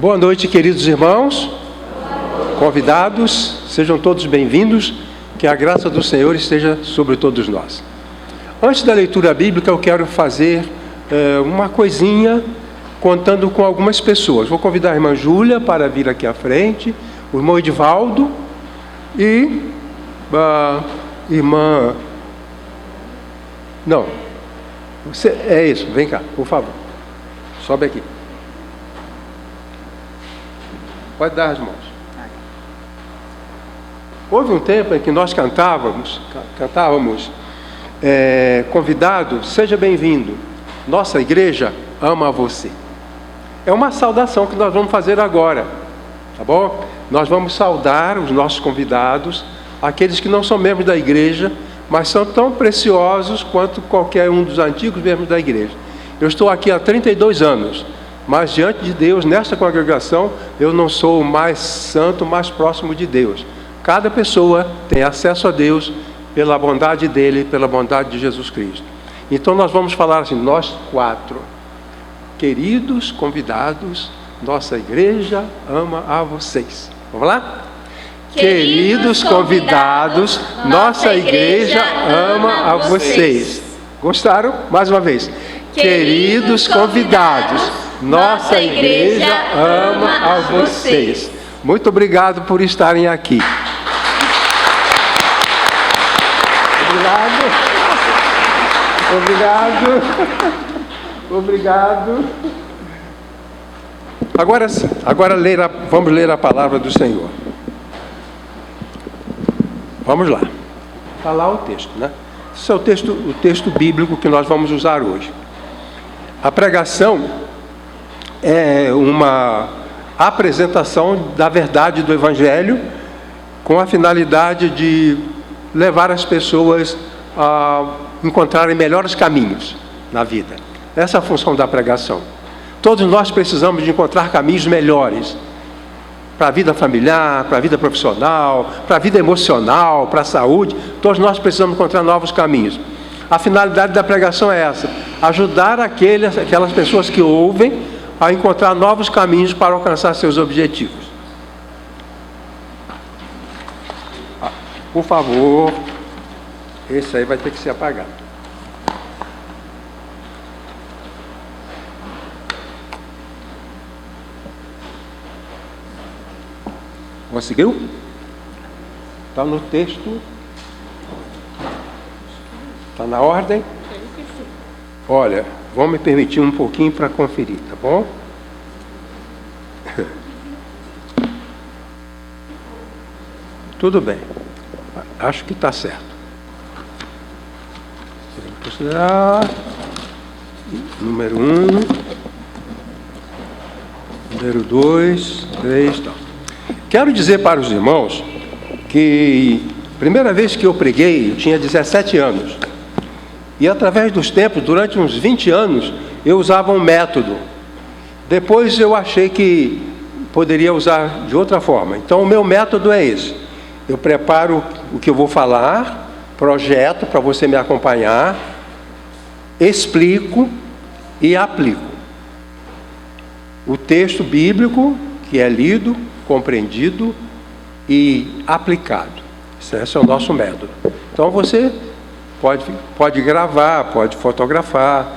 Boa noite, queridos irmãos, convidados, sejam todos bem-vindos, que a graça do Senhor esteja sobre todos nós. Antes da leitura bíblica, eu quero fazer uma coisinha, contando com algumas pessoas. Vou convidar a irmã Júlia para vir aqui à frente, o irmão Edivaldo e a irmã... Não, é isso, vem cá, por favor, sobe aqui. Pode dar as mãos. Houve um tempo em que nós cantávamos, convidado, seja bem-vindo, nossa igreja ama você. É uma saudação que nós vamos fazer agora, tá bom? Nós vamos saudar os nossos convidados, aqueles que não são membros da igreja, mas são tão preciosos quanto qualquer um dos antigos membros da igreja. Eu estou aqui há 32 anos, mas diante de Deus, nesta congregação, eu não sou o mais santo, mais próximo de Deus. Cada pessoa tem acesso a Deus pela bondade dEle, pela bondade de Jesus Cristo. Então nós vamos falar assim, nós quatro, queridos convidados, nossa igreja ama a vocês. Vamos lá? Queridos convidados, nossa igreja ama a vocês. Gostaram? Mais uma vez. Queridos convidados, nossa igreja ama a vocês. Muito obrigado por estarem aqui. Obrigado. Agora sim, vamos ler a palavra do Senhor. Vamos lá. Está lá o texto, né? Esse é o texto bíblico que nós vamos usar hoje. A pregação é uma apresentação da verdade do Evangelho com a finalidade de levar as pessoas a encontrarem melhores caminhos na vida. Essa é a função da pregação. Todos nós precisamos de encontrar caminhos melhores para a vida familiar, para a vida profissional, para a vida emocional, para a saúde. Todos nós precisamos encontrar novos caminhos. A finalidade da pregação é essa: ajudar aquelas pessoas que ouvem a encontrar novos caminhos para alcançar seus objetivos. Por favor, esse aí vai ter que ser apagado. Conseguiu? Está no texto. Está na ordem? Olha, vão me permitir um pouquinho para conferir, tá bom? Tudo bem. Acho que está certo. Considerar número 1, número 2, 3, tal. Quero dizer para os irmãos que a primeira vez que eu preguei, eu tinha 17 anos. E através dos tempos, durante uns 20 anos, eu usava um método. Depois eu achei que poderia usar de outra forma. Então o meu método é esse. Eu preparo o que eu vou falar, projeto para você me acompanhar, explico e aplico. O texto bíblico que é lido, compreendido e aplicado. Esse é o nosso método. Então você pode gravar, pode fotografar,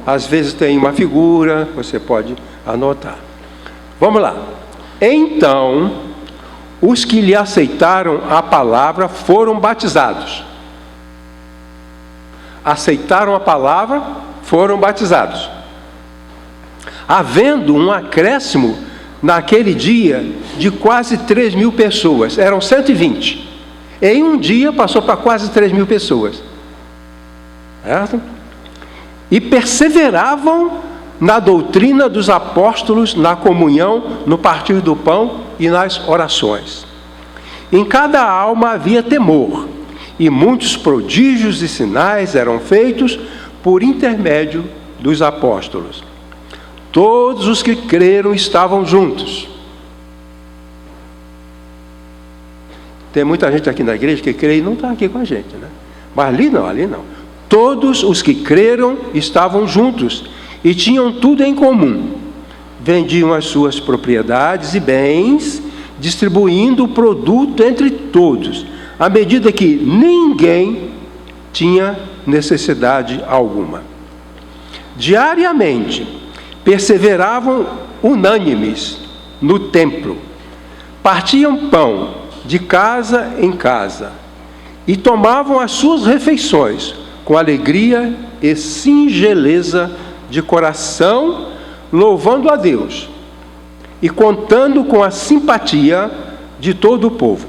às vezes tem uma figura, você pode anotar. Vamos lá. Então, os que lhe aceitaram a palavra foram batizados. Aceitaram a palavra, foram batizados. Havendo um acréscimo naquele dia de quase 3.000 pessoas, eram 120. Em um dia passou para quase 3.000 pessoas. Certo? E perseveravam na doutrina dos apóstolos, na comunhão, no partir do pão e nas orações. Em cada alma havia temor, e muitos prodígios e sinais eram feitos por intermédio dos apóstolos. Todos os que creram estavam juntos. Tem muita gente aqui na igreja que crê e não está aqui com a gente, né? Mas ali não. Todos os que creram estavam juntos e tinham tudo em comum. vendiam as suas propriedades e bens, distribuindo o produto entre todos, à medida que ninguém tinha necessidade alguma. Diariamente, perseveravam unânimes no templo, partiam pão de casa em casa e tomavam as suas refeições com alegria e singeleza de coração, louvando a Deus e contando com a simpatia de todo o povo.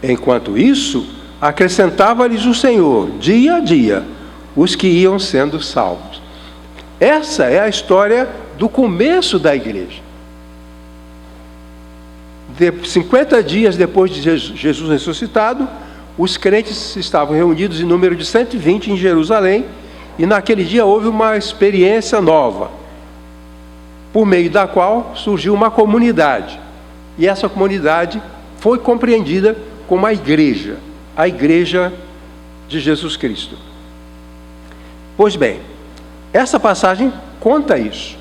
Enquanto isso, acrescentava-lhes o Senhor, dia a dia, os que iam sendo salvos. Essa é a história do começo da igreja. 50 dias depois de Jesus ressuscitado, os crentes estavam reunidos em número de 120 em Jerusalém, e naquele dia houve uma experiência nova, por meio da qual surgiu uma comunidade. E essa comunidade foi compreendida como a igreja de Jesus Cristo. Pois bem, essa passagem conta isso,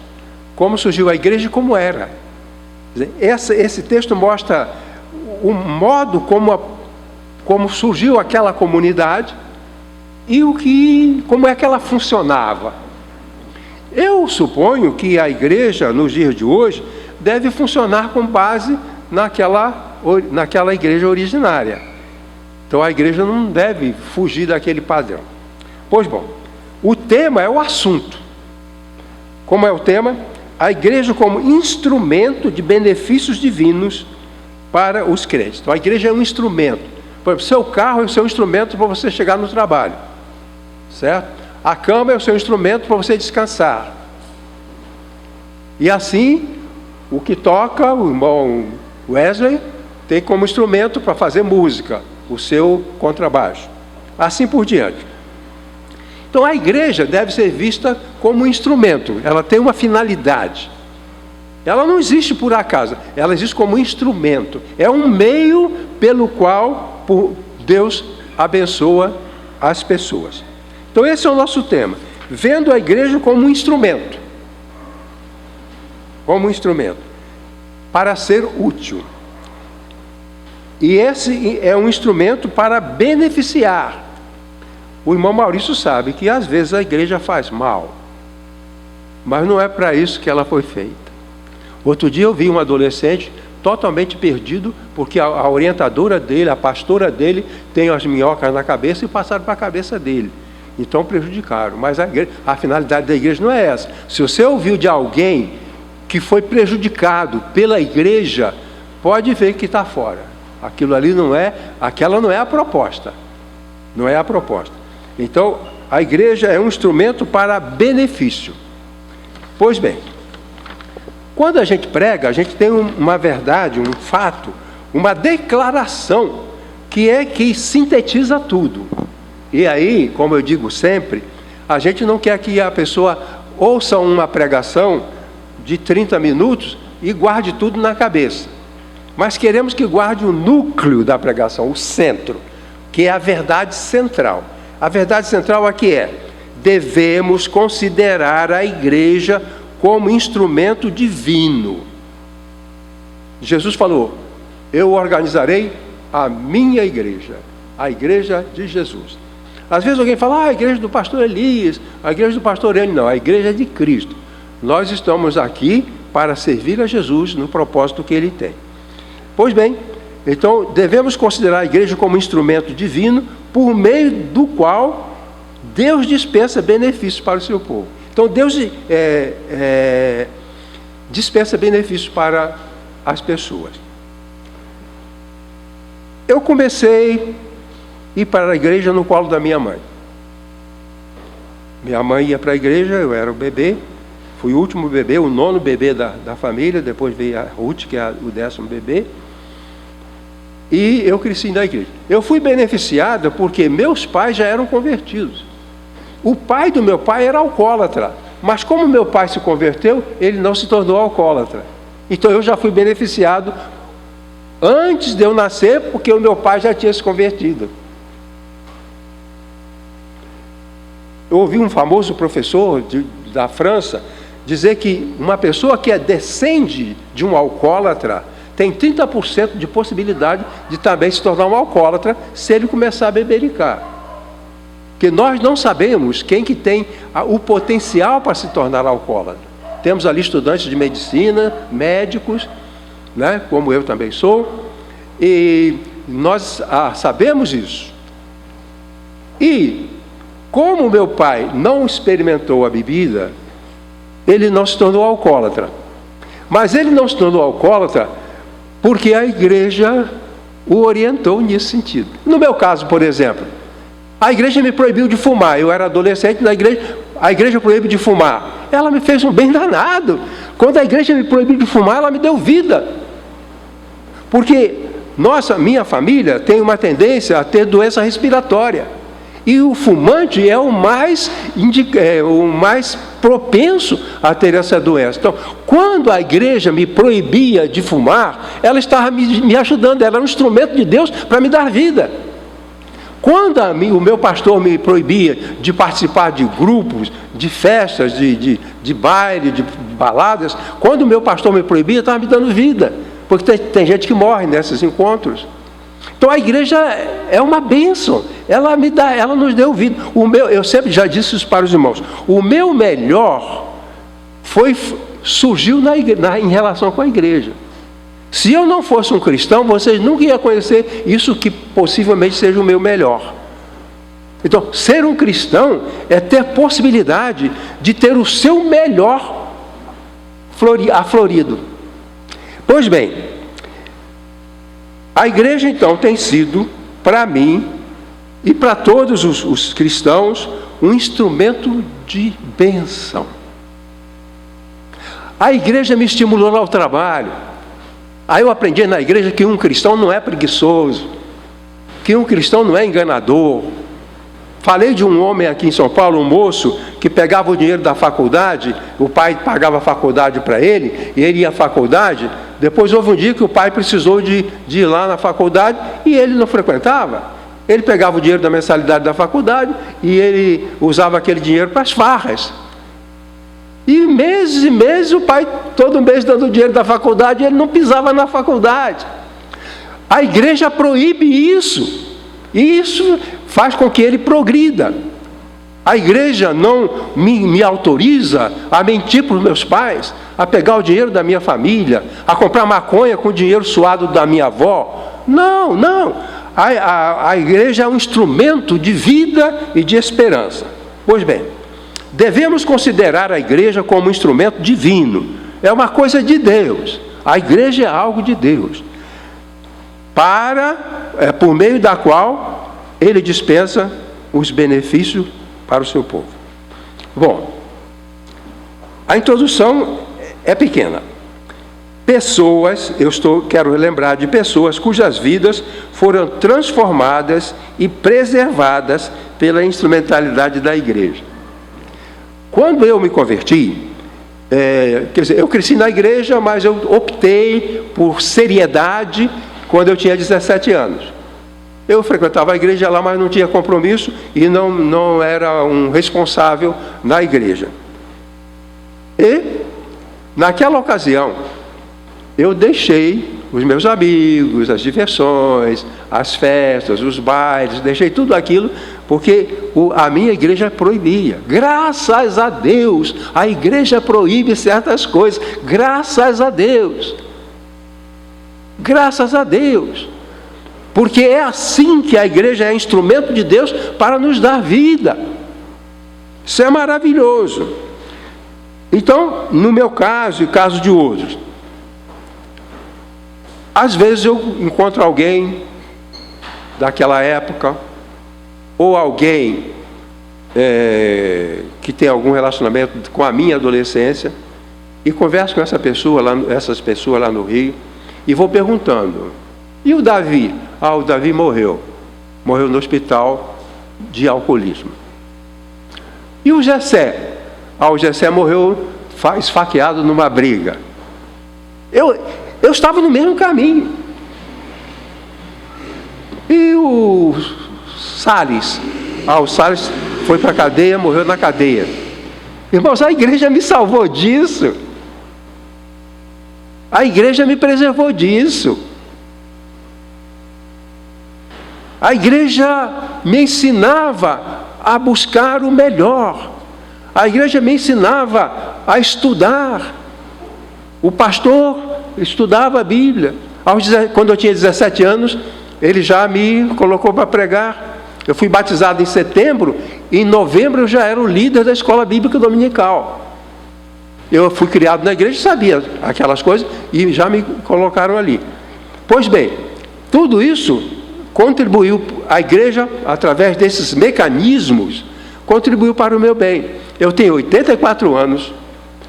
como surgiu a igreja e como era. Esse texto mostra o modo como surgiu aquela comunidade e como é que ela funcionava. Eu suponho que a igreja, nos dias de hoje, deve funcionar com base naquela igreja originária. Então a igreja não deve fugir daquele padrão. Pois bom, o tema é o assunto. Como é o tema? A igreja como instrumento de benefícios divinos para os crentes. Então a igreja é um instrumento. Por exemplo, seu carro é o seu instrumento para você chegar no trabalho. Certo? A cama é o seu instrumento para você descansar. E assim, o que toca, o irmão Wesley, tem como instrumento para fazer música, o seu contrabaixo. Assim por diante. Então a igreja deve ser vista como um instrumento. Ela tem uma finalidade. Ela não existe por acaso. Ela existe como instrumento. É um meio pelo qual Deus abençoa as pessoas. Então esse é o nosso tema. Vendo a igreja como um instrumento. Como um instrumento. Para ser útil. E esse é um instrumento para beneficiar. O irmão Maurício sabe que às vezes a igreja faz mal. Mas não é para isso que ela foi feita. Outro dia eu vi um adolescente totalmente perdido, porque a orientadora dele, a pastora dele, tem as minhocas na cabeça e passaram para a cabeça dele. Então prejudicaram. Mas a finalidade da igreja não é essa. Se você ouviu de alguém que foi prejudicado pela igreja, pode ver que está fora. Aquela não é a proposta. Não é a proposta. Então, a igreja é um instrumento para benefício. Pois bem, quando a gente prega, a gente tem uma verdade, um fato, uma declaração que sintetiza tudo. E aí, como eu digo sempre, a gente não quer que a pessoa ouça uma pregação de 30 minutos e guarde tudo na cabeça. Mas queremos que guarde o núcleo da pregação, o centro, que é a verdade central. A verdade central aqui é: devemos considerar a igreja como instrumento divino. Jesus falou: eu organizarei a minha igreja, a igreja de Jesus. Às vezes alguém fala: a igreja do pastor Elias, a igreja do pastor Enio. Não, a igreja de Cristo. Nós estamos aqui para servir a Jesus no propósito que Ele tem. Pois bem, então devemos considerar a igreja como instrumento divino, por meio do qual Deus dispensa benefícios para o seu povo. Então Deus dispensa benefícios para as pessoas. Eu comecei a ir para a igreja no colo da minha mãe. Minha mãe ia para a igreja, eu era o bebê, fui o último bebê, o 9º bebê da família, depois veio a Ruth, que é o 10º bebê. E eu cresci na igreja. Eu fui beneficiado porque meus pais já eram convertidos. O pai do meu pai era alcoólatra. Mas como meu pai se converteu, ele não se tornou alcoólatra. Então eu já fui beneficiado antes de eu nascer, porque o meu pai já tinha se convertido. Eu ouvi um famoso professor da França dizer que uma pessoa que descende de um alcoólatra tem 30% de possibilidade de também se tornar um alcoólatra se ele começar a bebericar. Porque nós não sabemos quem que tem o potencial para se tornar alcoólatra. Temos ali estudantes de medicina, médicos, né, como eu também sou, e nós sabemos isso. E como meu pai não experimentou a bebida, ele não se tornou alcoólatra. Mas ele não se tornou alcoólatra porque a igreja o orientou nesse sentido. No meu caso, por exemplo, a igreja me proibiu de fumar. Eu era adolescente, a igreja proibiu de fumar. Ela me fez um bem danado. Quando a igreja me proibiu de fumar, ela me deu vida. Porque minha família tem uma tendência a ter doença respiratória. E o fumante é o mais propenso a ter essa doença. Então, quando a igreja me proibia de fumar, ela estava me ajudando, ela era um instrumento de Deus para me dar vida. Quando o meu pastor me proibia de participar de grupos, de festas, de baile, de baladas, quando o meu pastor me proibia, estava me dando vida, porque tem gente que morre nesses encontros. Então a igreja é uma bênção, ela nos deu vida. Eu sempre já disse isso para os irmãos, o meu melhor surgiu em relação com a igreja. Se eu não fosse um cristão, vocês nunca iam conhecer isso que possivelmente seja o meu melhor. Então, ser um cristão é ter possibilidade de ter o seu melhor aflorido. Pois bem, a igreja então tem sido, para mim e para todos os cristãos, um instrumento de bênção. A igreja me estimulou ao trabalho. Aí eu aprendi na igreja que um cristão não é preguiçoso, que um cristão não é enganador. Falei de um homem aqui em São Paulo, um moço, que pegava o dinheiro da faculdade, o pai pagava a faculdade para ele, e ele ia à faculdade. Depois houve um dia que o pai precisou de ir lá na faculdade, e ele não frequentava. Ele pegava o dinheiro da mensalidade da faculdade, e ele usava aquele dinheiro para as farras. E meses, o pai, todo mês dando o dinheiro da faculdade, ele não pisava na faculdade. A igreja proíbe isso. E isso faz com que ele progrida. A igreja não me autoriza a mentir para os meus pais, a pegar o dinheiro da minha família, a comprar maconha com o dinheiro suado da minha avó. Não. A igreja é um instrumento de vida e de esperança. Pois bem, devemos considerar a igreja como um instrumento divino. É uma coisa de Deus. A igreja é algo de Deus. Por meio da qual ele dispensa os benefícios para o seu povo. Bom, a introdução é pequena. Quero lembrar de pessoas cujas vidas foram transformadas e preservadas pela instrumentalidade da igreja. Quando eu me converti, eu cresci na igreja, mas eu optei por seriedade quando eu tinha 17 anos. Eu frequentava a igreja lá, mas não tinha compromisso e não era um responsável na igreja. E, naquela ocasião, eu deixei os meus amigos, as diversões, as festas, os bailes, deixei tudo aquilo, porque a minha igreja proibia. Graças a Deus, a igreja proíbe certas coisas. Graças a Deus. Graças a Deus. Porque é assim que a igreja é instrumento de Deus para nos dar vida. Isso é maravilhoso. Então, no meu caso e caso de outros, às vezes eu encontro alguém daquela época, ou alguém que tem algum relacionamento com a minha adolescência, e converso com essas pessoas lá no Rio, e vou perguntando: e o Davi? O Davi morreu no hospital de alcoolismo. E o Gessé? O Gessé morreu esfaqueado numa briga. Eu estava no mesmo caminho. E o Salles? O Salles foi para a cadeia, morreu na cadeia. Irmãos, a igreja me salvou disso. A igreja me preservou disso. A igreja me ensinava a buscar o melhor. A igreja me ensinava a estudar. O pastor estudava a Bíblia. Quando eu tinha 17 anos, ele já me colocou para pregar. Eu fui batizado em setembro, e em novembro eu já era o líder da escola bíblica dominical. Eu fui criado na igreja, sabia aquelas coisas, e já me colocaram ali. Pois bem, tudo isso contribuiu, a igreja, através desses mecanismos, contribuiu para o meu bem. Eu tenho 84 anos,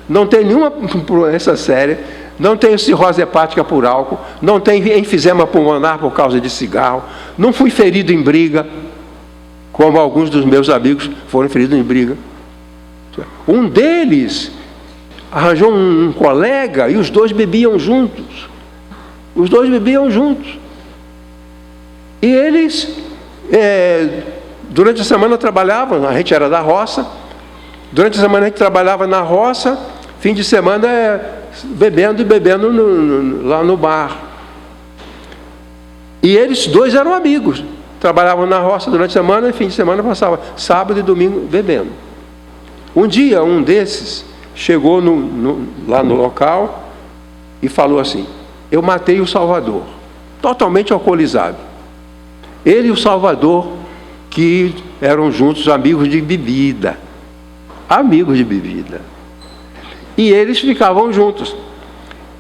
não tenho nenhuma doença séria, não tenho cirrose hepática por álcool, não tenho enfisema pulmonar por causa de cigarro, não fui ferido em briga, como alguns dos meus amigos foram feridos em briga. Um deles arranjou um colega e os dois bebiam juntos. Os dois bebiam juntos. E eles, durante a semana trabalhavam, a gente era da roça, durante a semana a gente trabalhava na roça, fim de semana bebendo lá no bar. E eles dois eram amigos. Trabalhavam na roça durante a semana e fim de semana passava sábado e domingo bebendo. Um dia, um desses chegou lá no local e falou assim: eu matei o Salvador, totalmente alcoolizado. Ele e o Salvador, que eram juntos amigos de bebida. Amigos de bebida. E eles ficavam juntos.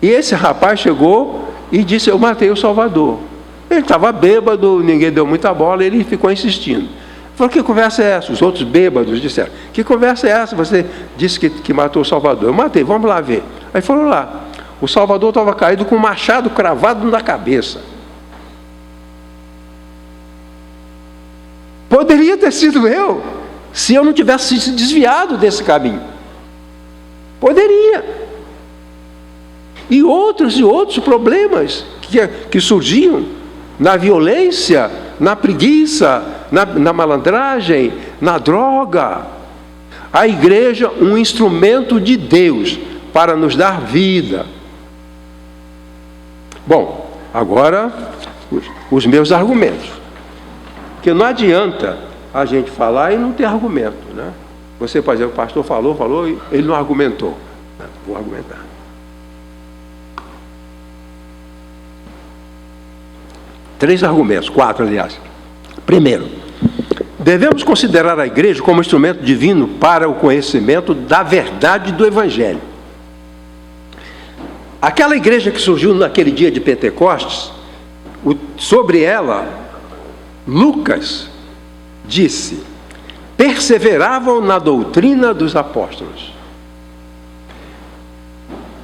E esse rapaz chegou e disse: eu matei o Salvador. Ele estava bêbado, ninguém deu muita bola, ele ficou insistindo. Falou: que conversa é essa? Os outros bêbados disseram: que conversa é essa? Você disse que matou o Salvador. Eu matei, vamos lá ver. Aí foram lá. O Salvador estava caído com um machado cravado na cabeça. Poderia ter sido eu, se eu não tivesse se desviado desse caminho. Poderia. E outros problemas que surgiam na violência, na preguiça, na malandragem, na droga. A igreja, um instrumento de Deus para nos dar vida. Bom, agora os meus argumentos. Porque não adianta a gente falar e não ter argumento, né? Você pode dizer: o pastor falou, e ele não argumentou. Vou argumentar. Três argumentos, 4 aliás. Primeiro, devemos considerar a igreja como instrumento divino para o conhecimento da verdade do Evangelho. Aquela igreja que surgiu naquele dia de Pentecostes, sobre ela, Lucas disse: perseveravam na doutrina dos apóstolos.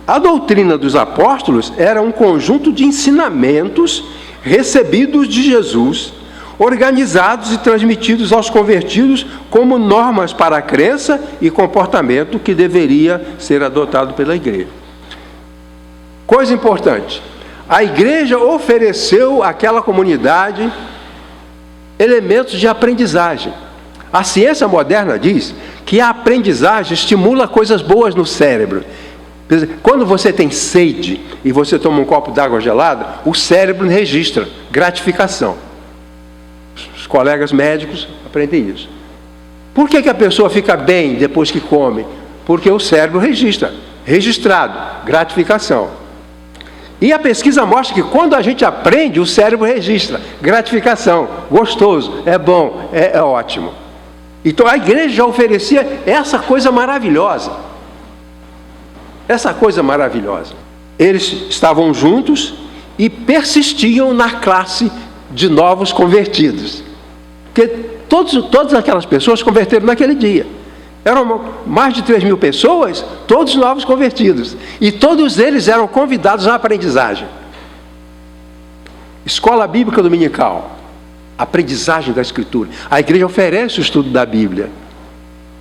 A doutrina dos apóstolos era um conjunto de ensinamentos recebidos de Jesus, organizados e transmitidos aos convertidos como normas para a crença e comportamento que deveria ser adotado pela igreja. Coisa importante: a igreja ofereceu àquela comunidade elementos de aprendizagem. A ciência moderna diz que a aprendizagem estimula coisas boas no cérebro. Quando você tem sede e você toma um copo d'água gelada, o cérebro registra gratificação. Os colegas médicos aprendem isso. Por que a pessoa fica bem depois que come? Porque o cérebro registrado, gratificação. E a pesquisa mostra que quando a gente aprende, o cérebro registra gratificação, gostoso, é bom, é ótimo. Então a igreja já oferecia essa coisa maravilhosa. Essa coisa maravilhosa. Eles estavam juntos e persistiam na classe de novos convertidos. Porque todas aquelas pessoas converteram naquele dia. Eram mais de 3.000 pessoas, todos novos convertidos. E todos eles eram convidados à aprendizagem. Escola Bíblica Dominical. Aprendizagem da Escritura. A igreja oferece o estudo da Bíblia.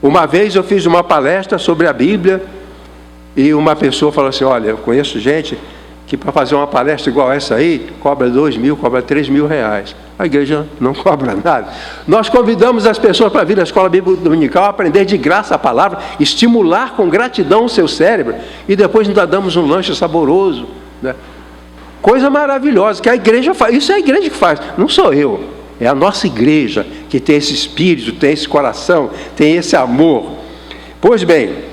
Uma vez eu fiz uma palestra sobre a Bíblia e uma pessoa falou assim: olha, eu conheço gente que para fazer uma palestra igual essa aí, cobra 2.000, cobra 3.000 reais. A igreja não cobra nada. Nós convidamos as pessoas para vir à escola bíblica dominical, aprender de graça a palavra, estimular com gratidão o seu cérebro, e depois ainda damos um lanche saboroso, né? Coisa maravilhosa, que a igreja faz. Isso é a igreja que faz, não sou eu. É a nossa igreja que tem esse espírito, tem esse coração, tem esse amor. Pois bem,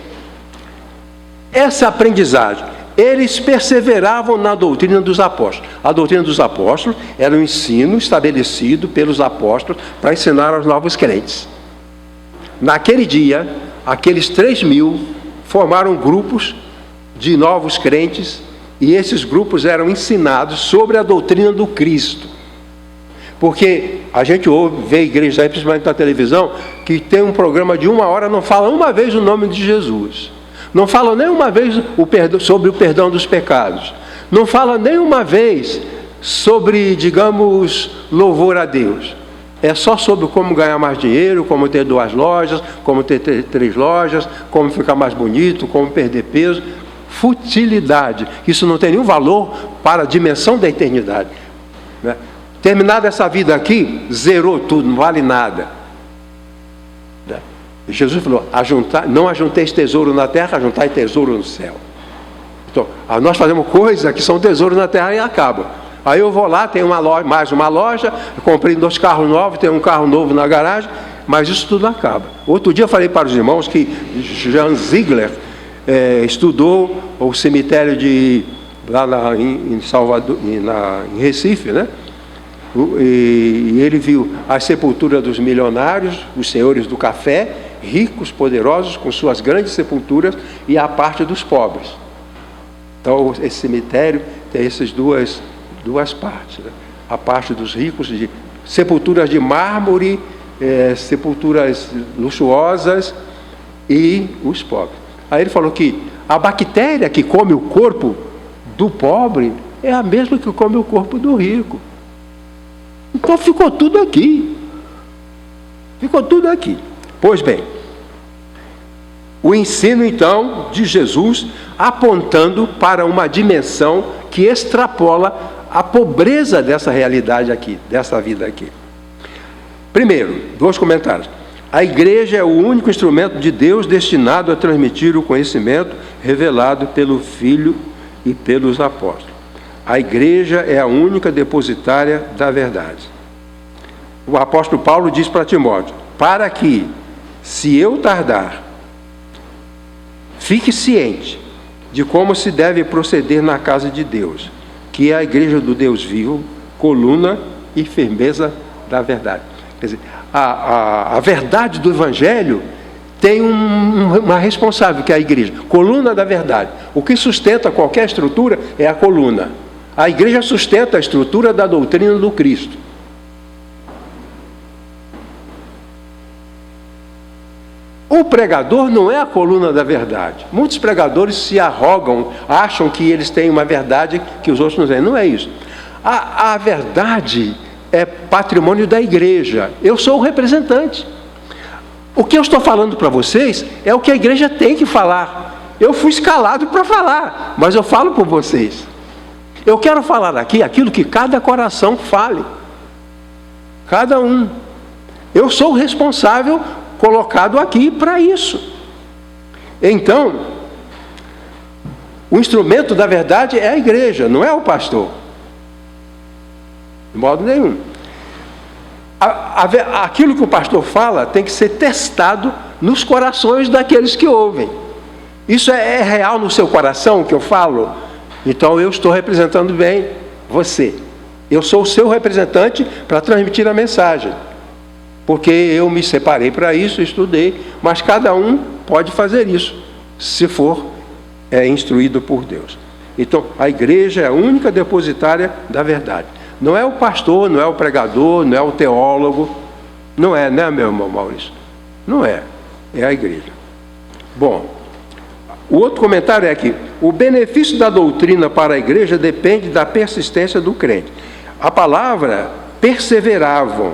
essa aprendizagem, eles perseveravam na doutrina dos apóstolos. A doutrina dos apóstolos era um ensino estabelecido pelos apóstolos para ensinar aos novos crentes. Naquele dia, aqueles 3.000 formaram grupos de novos crentes, e esses grupos eram ensinados sobre a doutrina do Cristo. Porque a gente vê igrejas aí, principalmente na televisão, que tem um programa de 1 hora, não fala uma vez o nome de Jesus. Não fala nem uma vez sobre o perdão dos pecados. Não fala nem uma vez sobre, digamos, louvor a Deus. É só sobre como ganhar mais dinheiro, como ter 2 lojas, como ter 3 lojas, como ficar mais bonito, como perder peso. Futilidade. Isso não tem nenhum valor para a dimensão da eternidade, né? Terminada essa vida aqui, zerou tudo, não vale nada. Jesus falou, não ajunteis tesouro na terra, ajuntai tesouro no céu. Então, nós fazemos coisas que são tesouro na terra e acabam. Aí eu vou lá, tem uma loja, mais uma loja, comprei 2 carros novos, tem um carro novo na garagem, mas isso tudo acaba. Outro dia eu falei para os irmãos que Jan Ziegler estudou o cemitério lá em Salvador, em Recife, né? E ele viu a sepultura dos milionários, os senhores do café, ricos, poderosos, com suas grandes sepulturas, e a parte dos pobres. Então, esse cemitério tem essas duas partes, né? A parte dos ricos, de sepulturas de mármore, sepulturas luxuosas, e os pobres. Aí ele falou que a bactéria que come o corpo do pobre é a mesma que come o corpo do rico. Então ficou tudo aqui. Ficou tudo aqui. Pois bem, o ensino então de Jesus apontando para uma dimensão que extrapola a pobreza dessa realidade aqui, dessa vida aqui. Primeiro, 2 comentários. A igreja é o único instrumento de Deus destinado a transmitir o conhecimento revelado pelo Filho e pelos apóstolos. A igreja é a única depositária da verdade. O apóstolo Paulo diz para Timóteo, para que, se eu tardar, fique ciente de como se deve proceder na casa de Deus, que é a igreja do Deus vivo, coluna e firmeza da verdade. Quer dizer, a verdade do Evangelho tem uma responsável, que é a igreja, coluna da verdade. O que sustenta qualquer estrutura é a coluna. A igreja sustenta a estrutura da doutrina do Cristo. O pregador não é a coluna da verdade. Muitos pregadores se arrogam, acham que eles têm uma verdade que os outros não têm. Não é isso. A verdade é patrimônio da igreja. Eu sou o representante. O que eu estou falando para vocês é o que a igreja tem que falar. Eu fui escalado para falar, mas eu falo por vocês. Eu quero falar aqui aquilo que cada coração fale. Cada um. Eu sou o responsável colocado aqui para isso. Então, o instrumento da verdade é a igreja, não é o pastor. De modo nenhum. Aquilo que o pastor fala tem que ser testado nos corações daqueles que ouvem. Isso é real no seu coração o que eu falo? Então eu estou representando bem você. Eu sou o seu representante para transmitir a mensagem. Porque eu me separei para isso, estudei, mas cada um pode fazer isso, se for instruído por Deus. Então, a igreja é a única depositária da verdade. Não é o pastor, não é o pregador, não é o teólogo, não é, né, meu irmão Maurício? Não é, é a igreja. Bom, o outro comentário é que o benefício da doutrina para a igreja depende da persistência do crente. A palavra perseveravam.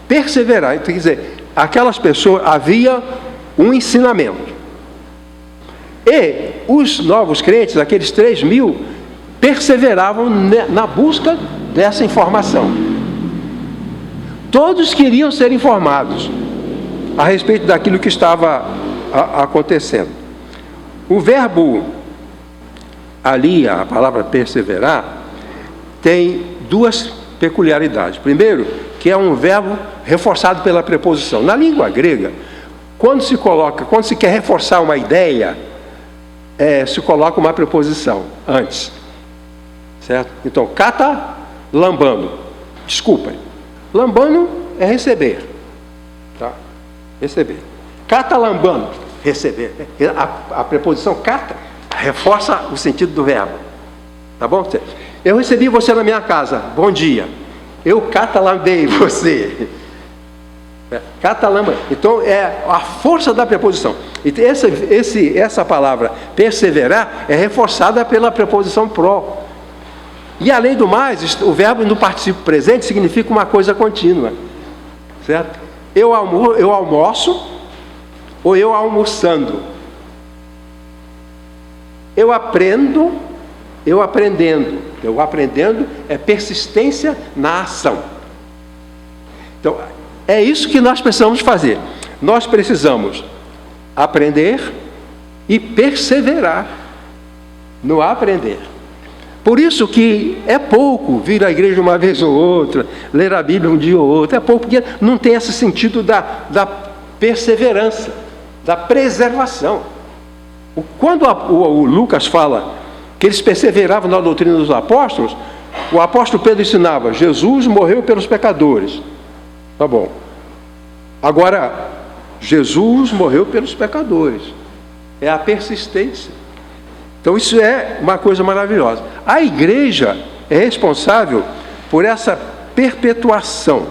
Perseverar, quer dizer, aquelas pessoas, havia um ensinamento. E os novos crentes, aqueles 3.000, perseveravam na busca dessa informação. Todos queriam ser informados a respeito daquilo que estava acontecendo. O verbo ali, a palavra perseverar, tem duas peculiaridades. Primeiro, que é um verbo reforçado pela preposição. Na língua grega, quando se quer reforçar uma ideia, se coloca uma preposição antes. Certo? Então, kata lambano. Desculpa. Lambano é receber. Tá? Receber. Kata lambano. Receber. A preposição kata reforça o sentido do verbo. Tá bom? Eu recebi você na minha casa. Bom dia. Eu catalambei você. Catalamba. Então é a força da preposição. E essa palavra perseverar é reforçada pela preposição pro. E além do mais, o verbo no particípio presente significa uma coisa contínua. Certo? Eu almoço ou eu almoçando. Eu aprendo, eu aprendendo. Eu aprendendo é persistência na ação. Então, é isso que nós precisamos fazer. Nós precisamos aprender e perseverar no aprender. Por isso que é pouco vir à igreja uma vez ou outra, ler a Bíblia um dia ou outro. É pouco, porque não tem esse sentido da perseverança, da preservação. Quando o Lucas fala que eles perseveravam na doutrina dos apóstolos, o apóstolo Pedro ensinava: Jesus morreu pelos pecadores. Tá bom. Agora, Jesus morreu pelos pecadores. É a persistência. Então isso é uma coisa maravilhosa. A igreja é responsável por essa perpetuação.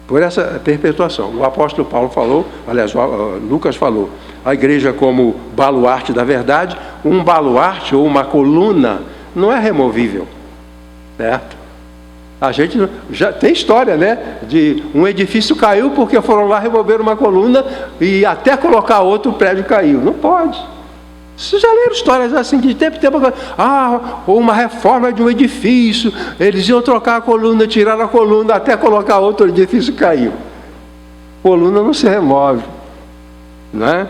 Por essa perpetuação. O apóstolo Paulo falou, aliás, Lucas falou, a igreja como baluarte da verdade. Um baluarte ou uma coluna não é removível. Certo? A gente já tem história, né? De um edifício caiu porque foram lá remover uma coluna e até colocar outro, o prédio caiu. Não pode. Vocês já leram histórias assim, de tempo em tempo, ou uma reforma de um edifício, eles iam trocar a coluna, tiraram a coluna, até colocar outro, edifício caiu. Coluna não se remove, não é?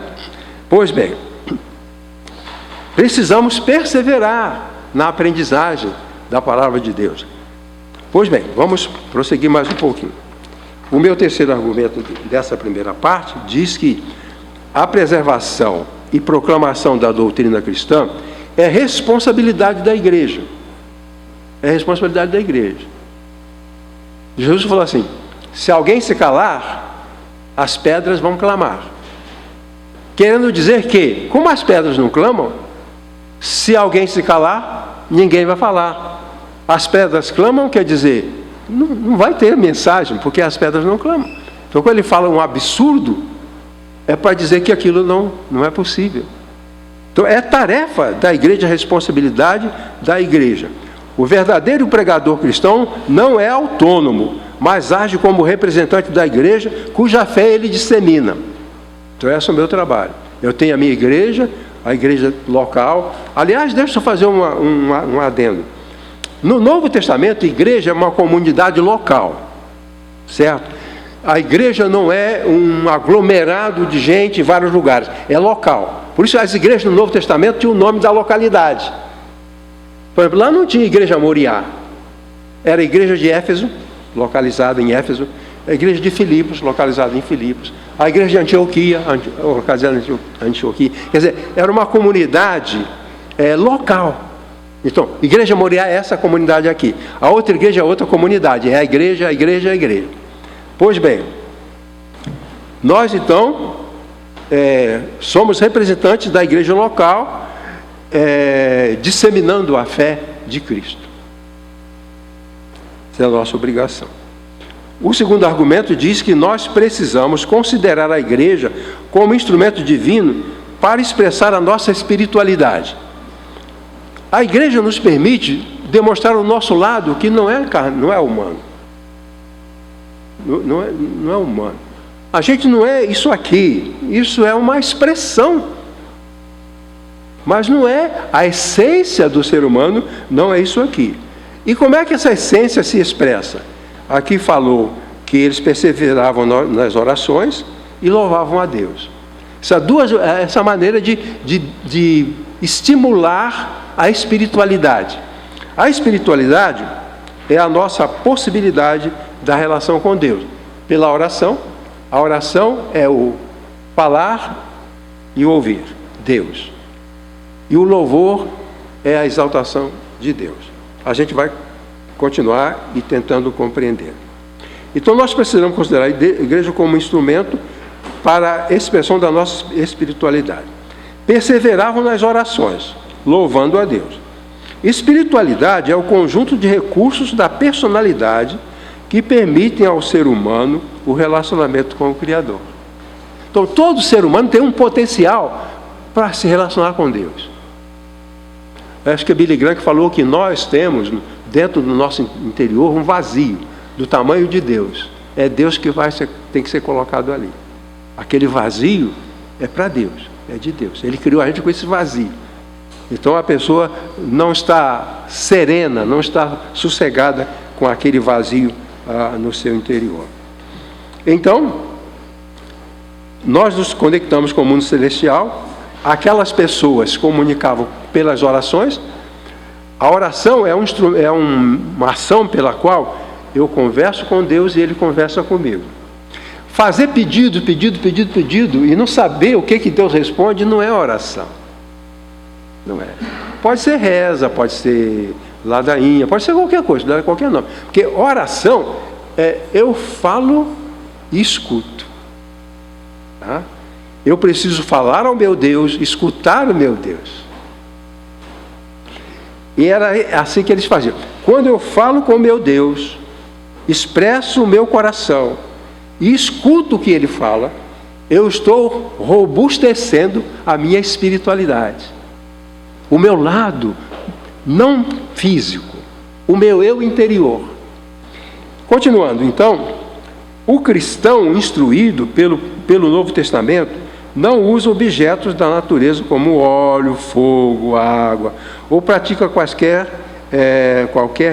Pois bem, precisamos perseverar na aprendizagem da palavra de Deus. Pois bem, vamos prosseguir mais um pouquinho. O meu terceiro argumento dessa primeira parte diz que a preservação e proclamação da doutrina cristã é responsabilidade da igreja. É responsabilidade da igreja. Jesus falou assim: se alguém se calar, as pedras vão clamar. Querendo dizer que, como as pedras não clamam, se alguém se calar, ninguém vai falar. As pedras clamam, quer dizer, não vai ter mensagem, porque as pedras não clamam. Então, quando ele fala um absurdo, é para dizer que aquilo não é possível. Então, é tarefa da igreja, a responsabilidade da igreja. O verdadeiro pregador cristão não é autônomo, mas age como representante da igreja, cuja fé ele dissemina. Então, esse é o meu trabalho. Eu tenho a minha igreja, a igreja local. Aliás, deixa eu fazer um adendo. No Novo Testamento, a igreja é uma comunidade local, certo? A igreja não é um aglomerado de gente em vários lugares, é local. Por isso as igrejas no Novo Testamento tinham o nome da localidade. Por exemplo, lá não tinha igreja Moriá, era a igreja de Éfeso, localizada em Éfeso, a igreja de Filipos, localizada em Filipos, a igreja de Antioquia, localizada em Antioquia. Quer dizer, era uma comunidade local. Então, igreja Moriá é essa comunidade aqui. A outra igreja é outra comunidade. É a igreja, a igreja, a igreja. Pois bem, nós então somos representantes da igreja local, disseminando a fé de Cristo. Essa é a nossa obrigação. O segundo argumento diz que nós precisamos considerar a igreja como instrumento divino para expressar a nossa espiritualidade. A igreja nos permite demonstrar o nosso lado que não é humano. Não é humano. A gente não é isso aqui. Isso é uma expressão Mas não é a essência do ser humano, não é isso aqui. E como é que essa essência se expressa? Aqui falou que eles perseveravam nas orações e louvavam a Deus. Essa maneira de estimular a espiritualidade. A espiritualidade é a nossa possibilidade da relação com Deus. Pela oração, a oração é o falar e o ouvir Deus. E o louvor é a exaltação de Deus. A gente vai continuar e tentando compreender. Então nós precisamos considerar a igreja como um instrumento para a expressão da nossa espiritualidade. Perseveravam nas orações, louvando a Deus. Espiritualidade é o conjunto de recursos da personalidade que permitem ao ser humano o relacionamento com o Criador. Então todo ser humano tem um potencial para se relacionar com Deus. Eu acho que é Billy Graham que falou que nós temos dentro do nosso interior um vazio do tamanho de Deus. É Deus que tem que ser colocado ali. Aquele vazio é para Deus, é de Deus. Ele criou a gente com esse vazio. Então a pessoa não está serena, não está sossegada com aquele vazio no seu interior. Então, nós nos conectamos com o mundo celestial. Aquelas pessoas se comunicavam pelas orações. A oração é uma ação pela qual eu converso com Deus e Ele conversa comigo. Fazer pedido e não saber o que Deus responde não é oração. Não é. Pode ser reza, pode ser ladainha, pode ser qualquer coisa, qualquer nome. Porque oração é eu falo e escuto. Tá? Eu preciso falar ao meu Deus, escutar o meu Deus. E era assim que eles faziam. Quando eu falo com o meu Deus, expresso o meu coração e escuto o que Ele fala, eu estou robustecendo a minha espiritualidade. O meu lado não físico, o meu eu interior. Continuando, então, o cristão instruído pelo Novo Testamento não usa objetos da natureza como óleo, fogo, água, ou pratica qualquer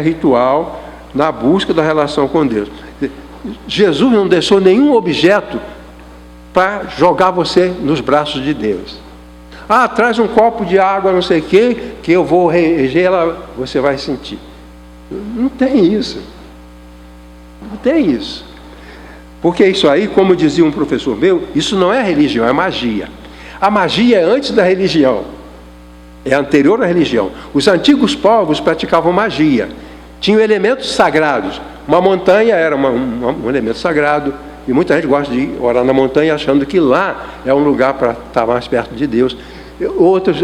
ritual na busca da relação com Deus. Jesus não deixou nenhum objeto para jogar você nos braços de Deus. Traz um copo de água, não sei o quê, que eu vou reger, ela, você vai sentir. Não tem isso. Não tem isso. Porque isso aí, como dizia um professor meu, isso não é religião, é magia. A magia é antes da religião. É anterior à religião. Os antigos povos praticavam magia. Tinham elementos sagrados. Uma montanha era um elemento sagrado. E muita gente gosta de orar na montanha achando que lá é um lugar para estar mais perto de Deus. Outros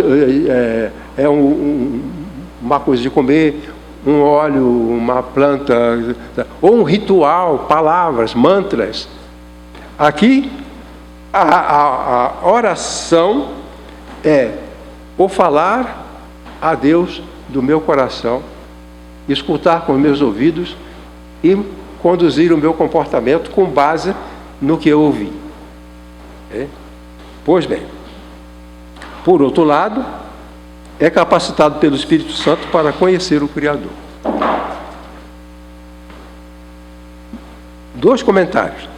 uma coisa de comer, um óleo, uma planta, ou um ritual, palavras, mantras. Aqui, a oração é o falar a Deus do meu coração, escutar com meus ouvidos e conduzir o meu comportamento com base no que eu ouvi. Pois bem, por outro lado, é capacitado pelo Espírito Santo para conhecer o Criador. 2 comentários.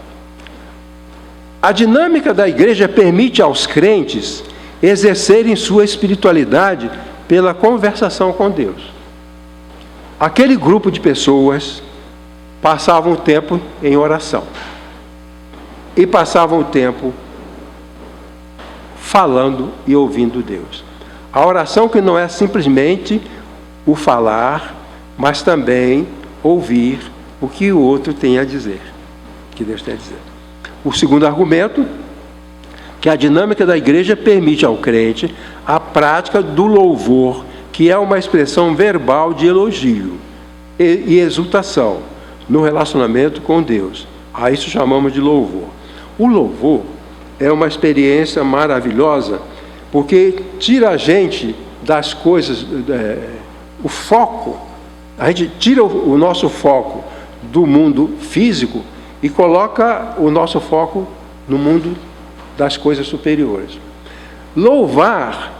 A dinâmica da igreja permite aos crentes exercerem sua espiritualidade pela conversação com Deus. Aquele grupo de pessoas passavam o tempo em oração e passavam o tempo falando e ouvindo Deus. A oração que não é simplesmente o falar, mas também ouvir o que o outro tem a dizer, que Deus tem a dizer. O segundo argumento, que a dinâmica da igreja permite ao crente a prática do louvor, que é uma expressão verbal de elogio e exultação no relacionamento com Deus. A isso chamamos de louvor. O louvor é uma experiência maravilhosa, porque tira a gente das coisas, o foco, a gente tira o nosso foco do mundo físico e coloca o nosso foco no mundo das coisas superiores. Louvar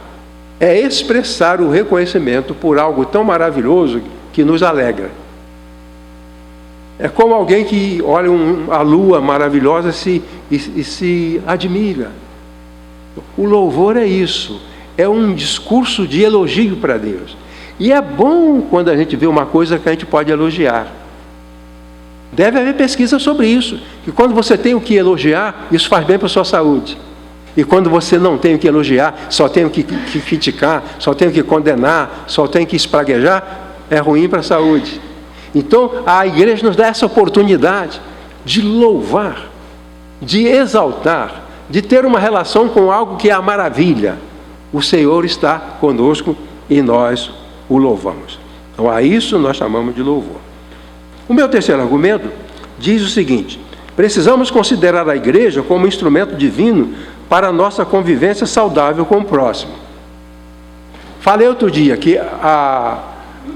é expressar o reconhecimento por algo tão maravilhoso que nos alegra. É como alguém que olha a lua maravilhosa e se admira. O louvor é isso, é um discurso de elogio para Deus. E é bom quando a gente vê uma coisa que a gente pode elogiar. Deve haver pesquisa sobre isso, que quando você tem o que elogiar, isso faz bem para a sua saúde. E quando você não tem o que elogiar, só tem o que criticar, só tem o que condenar, só tem o que espraguejar, é ruim para a saúde. Então, a igreja nos dá essa oportunidade de louvar, de exaltar, de ter uma relação com algo que é a maravilha. O Senhor está conosco e nós o louvamos. Então, a isso nós chamamos de louvor. O meu terceiro argumento diz o seguinte: precisamos considerar a igreja como instrumento divino para a nossa convivência saudável com o próximo. Falei outro dia que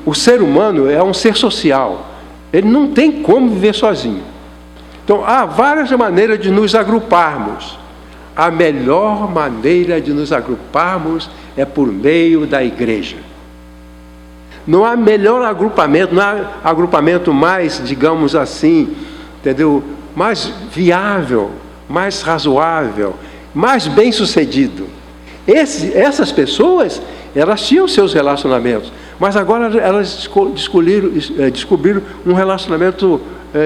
o ser humano é um ser social. Ele não tem como viver sozinho. Então, há várias maneiras de nos agruparmos. A melhor maneira de nos agruparmos é por meio da igreja. Não há melhor agrupamento, não há agrupamento mais, digamos assim, entendeu? Mais viável, mais razoável, mais bem-sucedido. Essas pessoas, elas tinham seus relacionamentos, mas agora elas descobriram um relacionamento,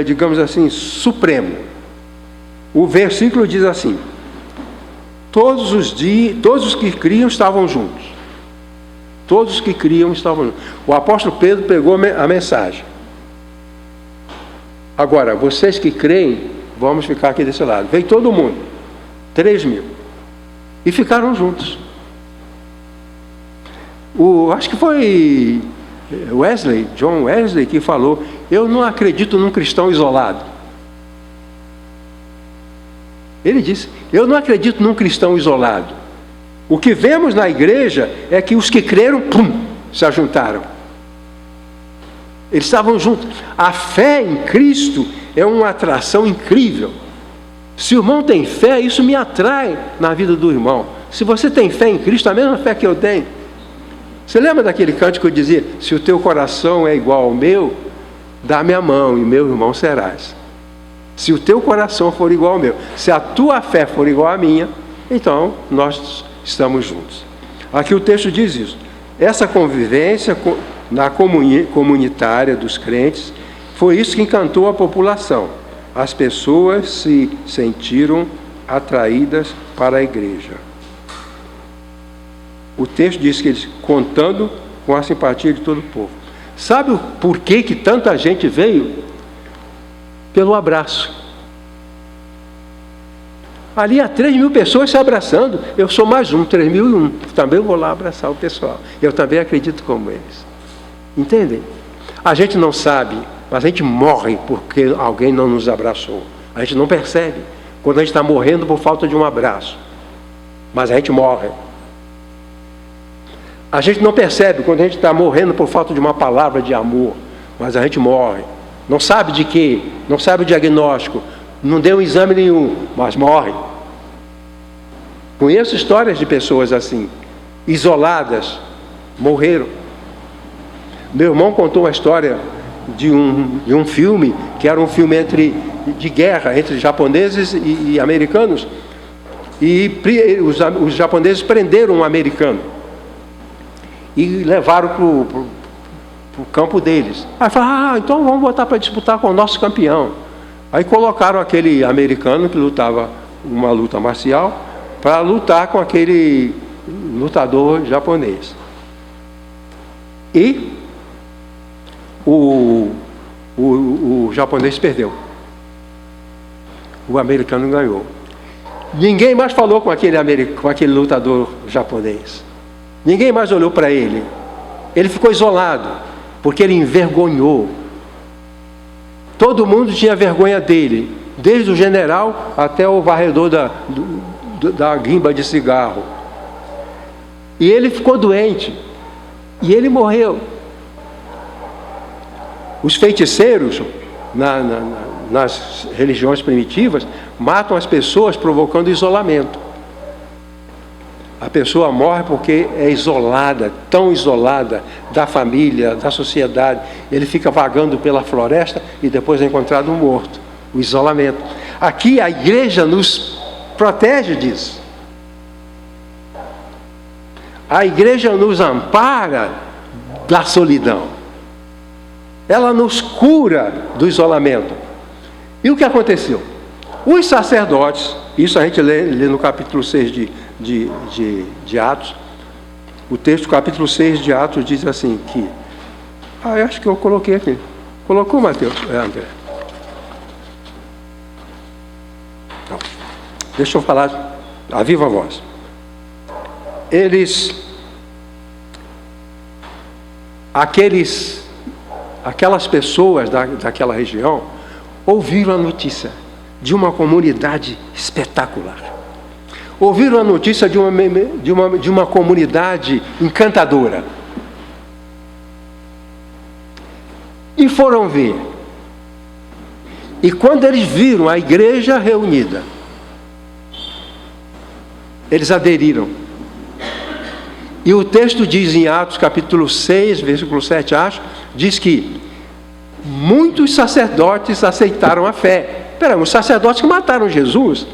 digamos assim, supremo. O versículo diz assim: todos os que criam estavam juntos. Todos que criam estavam juntos. O apóstolo Pedro pegou a mensagem. Agora, vocês que creem, vamos ficar aqui desse lado. Veio todo mundo, 3.000, e ficaram juntos. Acho que foi John Wesley, que falou: eu não acredito num cristão isolado. Ele disse: eu não acredito num cristão isolado. O que vemos na igreja é que os que creram, se ajuntaram. Eles estavam juntos. A fé em Cristo é uma atração incrível. Se o irmão tem fé, isso me atrai na vida do irmão. Se você tem fé em Cristo, a mesma fé que eu tenho. Você lembra daquele cântico que dizia: se o teu coração é igual ao meu, dá-me a mão e meu irmão serás. Se o teu coração for igual ao meu, se a tua fé for igual à minha, então nós estamos juntos. Aqui o texto diz isso. Essa convivência na comunitária dos crentes foi isso que encantou a população. As pessoas se sentiram atraídas para a igreja. O texto diz que eles, contando com a simpatia de todo o povo. Sabe o porquê que tanta gente veio? Pelo abraço. Ali há 3.000 pessoas se abraçando. Eu sou mais um, 3.001. Também vou lá abraçar o pessoal. Eu também acredito como eles. Entendem? A gente não sabe, mas a gente morre porque alguém não nos abraçou. A gente não percebe quando a gente está morrendo por falta de um abraço. Mas a gente morre. A gente não percebe quando a gente está morrendo por falta de uma palavra de amor. Mas a gente morre. Não sabe de quê? Não sabe o diagnóstico. Não deu exame nenhum, mas morre. Conheço histórias de pessoas assim, isoladas, morreram. Meu irmão contou uma história de um filme, que era um filme de guerra entre japoneses e americanos. E os japoneses prenderam um americano e levaram para o campo deles. Aí falaram: então vamos botar para disputar com o nosso campeão. Aí colocaram aquele americano que lutava uma luta marcial para lutar com aquele lutador japonês. E o japonês perdeu. O americano ganhou. Ninguém mais falou com aquele lutador japonês. Ninguém mais olhou para ele. Ele ficou isolado, porque ele envergonhou. Todo mundo tinha vergonha dele, desde o general até o varredor da guimba de cigarro. E ele ficou doente, e ele morreu. Os feiticeiros, nas religiões primitivas, matam as pessoas provocando isolamento. A pessoa morre porque é isolada, tão isolada da família, da sociedade. Ele fica vagando pela floresta e depois é encontrado morto. O isolamento. Aqui a igreja nos protege disso. A igreja nos ampara da solidão. Ela nos cura do isolamento. E o que aconteceu? Os sacerdotes, isso a gente lê no capítulo 6 de Atos, o texto do capítulo 6 de Atos diz assim que... eu acho que eu coloquei aqui. Colocou, Mateus? André. Então, deixa eu falar a viva voz. Aquelas pessoas daquela região ouviram a notícia de uma comunidade espetacular. Ouviram a notícia de uma comunidade encantadora. E foram ver. E quando eles viram a igreja reunida, eles aderiram. E o texto diz em Atos capítulo 6, versículo 7, diz que muitos sacerdotes aceitaram a fé. Espera, os sacerdotes que mataram Jesus,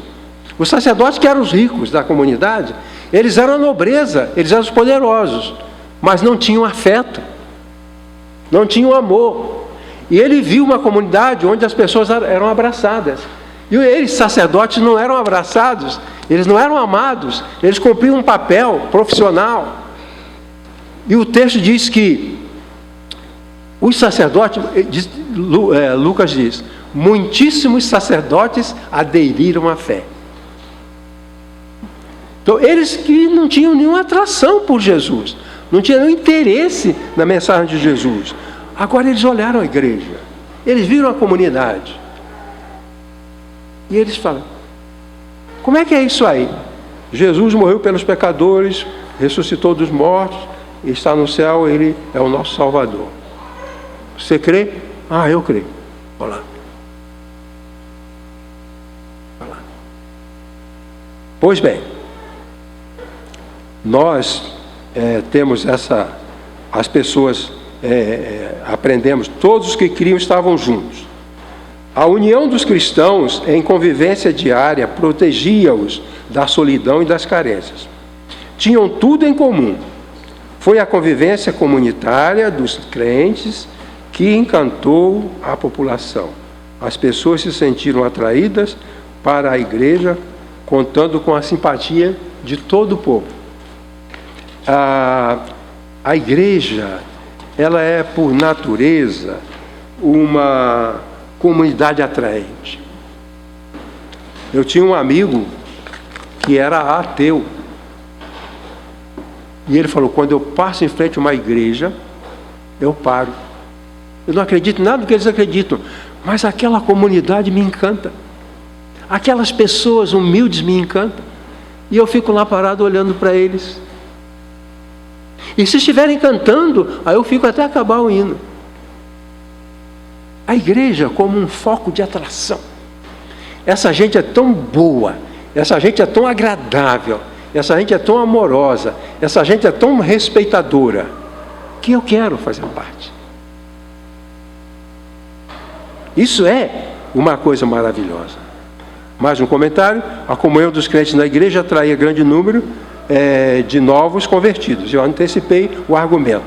os sacerdotes que eram os ricos da comunidade, eles eram a nobreza, eles eram os poderosos, mas não tinham afeto, não tinham amor. E ele viu uma comunidade onde as pessoas eram abraçadas. E eles, sacerdotes, não eram abraçados, eles não eram amados, eles cumpriam um papel profissional. E o texto diz que os sacerdotes, Lucas diz, muitíssimos sacerdotes aderiram à fé. Então, eles que não tinham nenhuma atração por Jesus, não tinham nenhum interesse na mensagem de Jesus. Agora eles olharam a igreja, eles viram a comunidade. E eles falam, como é que é isso aí? Jesus morreu pelos pecadores, ressuscitou dos mortos, está no céu, ele é o nosso Salvador. Você crê? Eu creio. Olha lá. Pois bem, nós temos as pessoas, aprendemos, todos os que criam estavam juntos. A união dos cristãos em convivência diária protegia-os da solidão e das carências. Tinham tudo em comum. Foi a convivência comunitária dos crentes que encantou a população. As pessoas se sentiram atraídas para a igreja, contando com a simpatia de todo o povo. A igreja, ela é, por natureza, uma comunidade atraente. Eu tinha um amigo que era ateu. E ele falou, quando eu passo em frente a uma igreja, eu paro. Eu não acredito em nada do que eles acreditam, mas aquela comunidade me encanta. Aquelas pessoas humildes me encantam. E eu fico lá parado olhando para eles. E se estiverem cantando, aí eu fico até acabar o hino. A igreja como um foco de atração. Essa gente é tão boa, essa gente é tão agradável, essa gente é tão amorosa, essa gente é tão respeitadora, que eu quero fazer parte. Isso é uma coisa maravilhosa. Mais um comentário: a comunhão dos crentes na igreja atraía grande número de novos convertidos. Eu antecipei o argumento.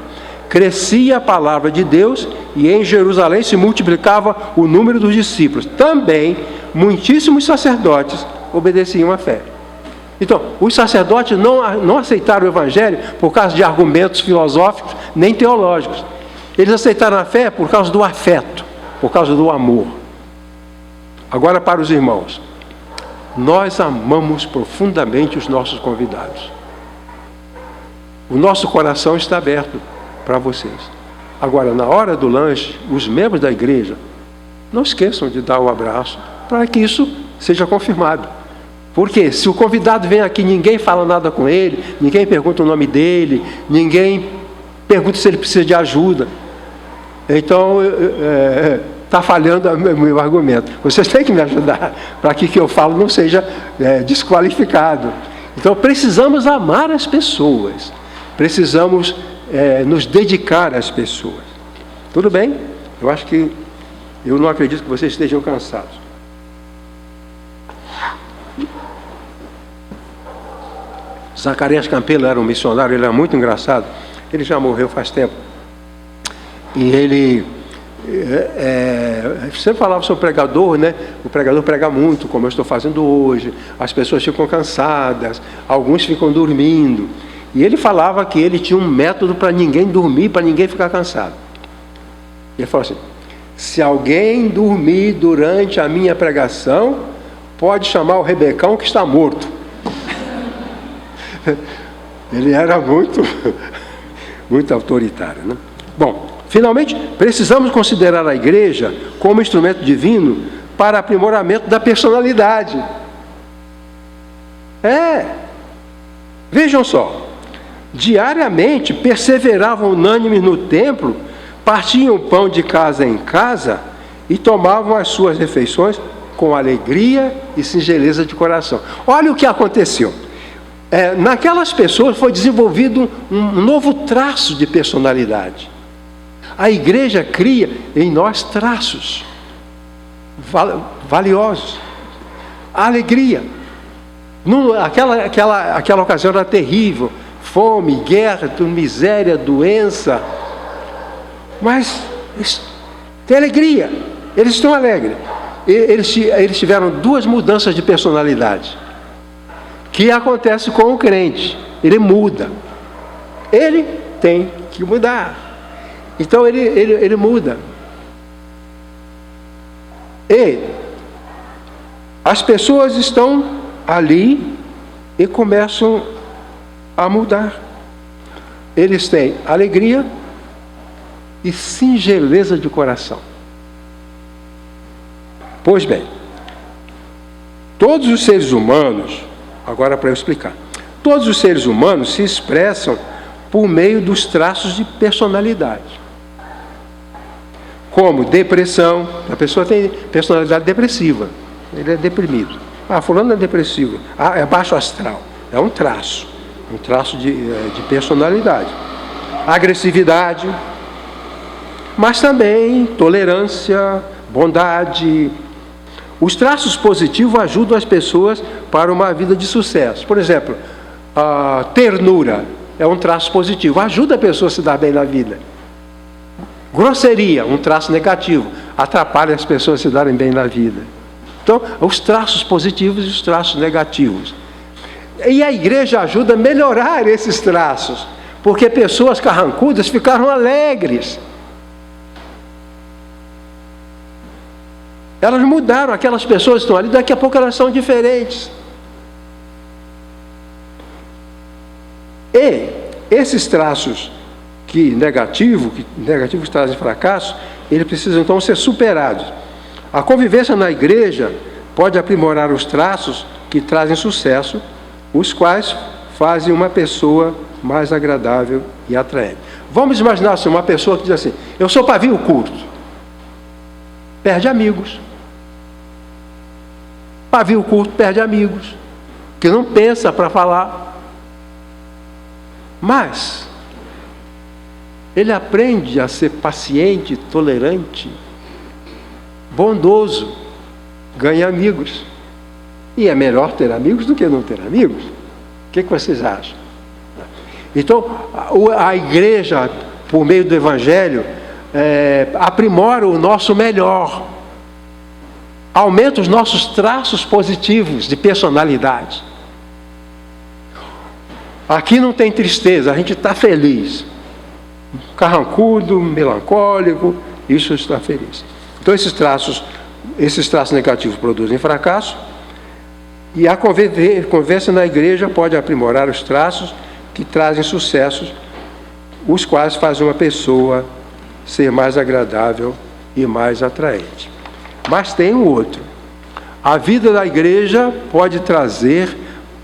Crescia a palavra de Deus e em Jerusalém se multiplicava o número dos discípulos. Também muitíssimos sacerdotes obedeciam à fé. Então, os sacerdotes não aceitaram o evangelho por causa de argumentos filosóficos nem teológicos. Eles aceitaram a fé por causa do afeto, por causa do amor. Agora, para os irmãos, nós amamos profundamente os nossos convidados. O nosso coração está aberto para vocês. Agora, na hora do lanche, os membros da igreja, não esqueçam de dar um abraço para que isso seja confirmado. Porque se o convidado vem aqui, ninguém fala nada com ele, ninguém pergunta o nome dele, ninguém pergunta se ele precisa de ajuda. Então, está falhando o meu argumento. Vocês têm que me ajudar para que o que eu falo não seja desqualificado. Então precisamos amar as pessoas, precisamos nos dedicar às pessoas. Tudo bem? Eu não acredito que vocês estejam cansados. Zacarias Campelo era um missionário, ele era muito engraçado. Ele já morreu faz tempo. E ele sempre falava sobre o pregador, né? O pregador prega muito, como eu estou fazendo hoje. As pessoas ficam cansadas, alguns ficam dormindo. E ele falava que ele tinha um método para ninguém dormir, para ninguém ficar cansado. Ele falou assim: se alguém dormir durante a minha pregação, pode chamar o Rebecão que está morto. Ele era muito autoritário, né? Bom, finalmente, precisamos considerar a igreja como instrumento divino para aprimoramento da personalidade. Vejam só, diariamente perseveravam unânimes no templo, partiam pão de casa em casa e tomavam as suas refeições com alegria e singeleza de coração. Olha o que aconteceu. Naquelas pessoas foi desenvolvido um novo traço de personalidade. A igreja cria em nós traços valiosos. A alegria. Aquela ocasião era terrível. Fome, guerra, miséria, doença. Mas tem alegria. Eles estão alegres. Eles tiveram duas mudanças de personalidade. Que acontece com o crente. Ele muda. Ele tem que mudar. Então ele muda. E as pessoas estão ali e começam a mudar. Eles têm alegria e singeleza de coração. Pois bem, todos os seres humanos, agora para eu explicar, todos os seres humanos se expressam por meio dos traços de personalidade. Como depressão, a pessoa tem personalidade depressiva, ele é deprimido. Fulano é depressivo, é baixo astral, é um traço de personalidade. Agressividade, mas também tolerância, bondade. Os traços positivos ajudam as pessoas para uma vida de sucesso. Por exemplo, a ternura é um traço positivo, ajuda a pessoa a se dar bem na vida. Grosseria, um traço negativo, atrapalha as pessoas a se darem bem na vida. Então, os traços positivos e os traços negativos. E a igreja ajuda a melhorar esses traços, porque pessoas carrancudas ficaram alegres. Elas mudaram, aquelas pessoas que estão ali, daqui a pouco elas são diferentes. E esses traços que negativos trazem fracasso, eles precisam então ser superados. A convivência na igreja pode aprimorar os traços que trazem sucesso, os quais fazem uma pessoa mais agradável e atraente. Vamos imaginar assim, uma pessoa que diz assim: eu sou pavio curto. Perde amigos. Pavio curto perde amigos, que não pensa para falar. Mas ele aprende a ser paciente, tolerante, bondoso, ganha amigos. E é melhor ter amigos do que não ter amigos. O que vocês acham? Então, a igreja, por meio do Evangelho, aprimora o nosso melhor. Aumenta os nossos traços positivos de personalidade. Aqui não tem tristeza, a gente está feliz. Carrancudo, melancólico, isso está feliz. Então esses traços negativos produzem fracasso, e a convivência na igreja pode aprimorar os traços que trazem sucessos, os quais fazem uma pessoa ser mais agradável e mais atraente. Mas tem um outro. A vida da igreja pode trazer